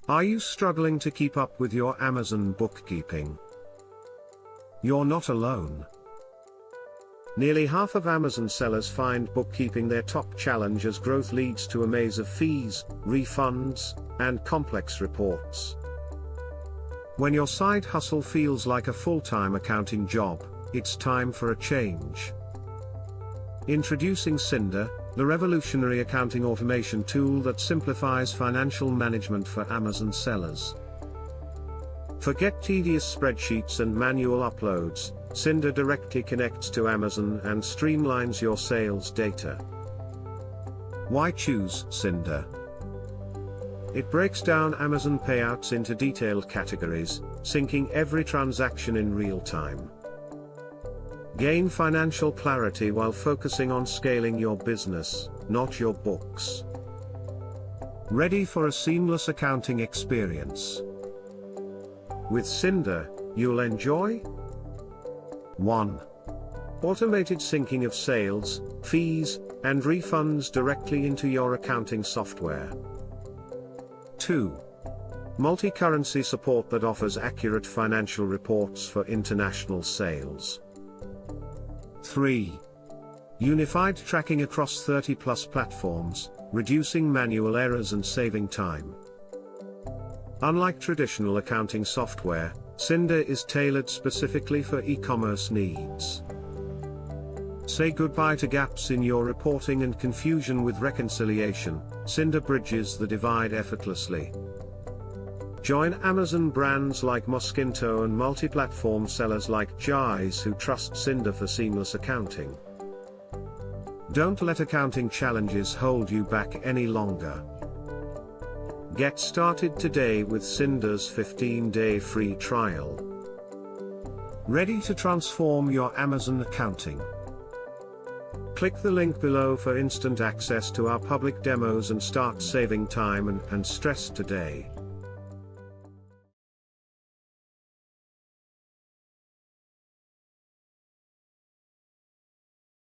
Are you struggling to keep up with your Amazon bookkeeping? You're not alone. Nearly half of Amazon sellers find bookkeeping their top challenge as growth leads to a maze of fees, refunds, and complex reports. When your side hustle feels like a full-time accounting job, it's time for a change. Introducing Synder, the revolutionary accounting automation tool that simplifies financial management for Amazon sellers. Forget tedious spreadsheets and manual uploads. Synder directly connects to Amazon and streamlines your sales data. Why choose Synder? It breaks down Amazon payouts into detailed categories, syncing every transaction in real time. Gain financial clarity while focusing on scaling your business, not your books. Ready for a seamless accounting experience? With Synder, you'll enjoy 1. Automated syncing of sales, fees, and refunds directly into your accounting software. 2. Multi-currency support that offers accurate financial reports for international sales. 3. Unified tracking across 30+ platforms, reducing manual errors and saving time. Unlike traditional accounting software, Synder is tailored specifically for e-commerce needs. Say goodbye to gaps in your reporting and confusion with reconciliation. Synder bridges the divide effortlessly. Join Amazon brands like Mosquito and multi-platform sellers like Jais who trust Synder for seamless accounting. Don't let accounting challenges hold you back any longer. Get started today with Synder's 15-day free trial. Ready to transform your Amazon accounting? Click the link below for instant access to our public demos and start saving time and stress today.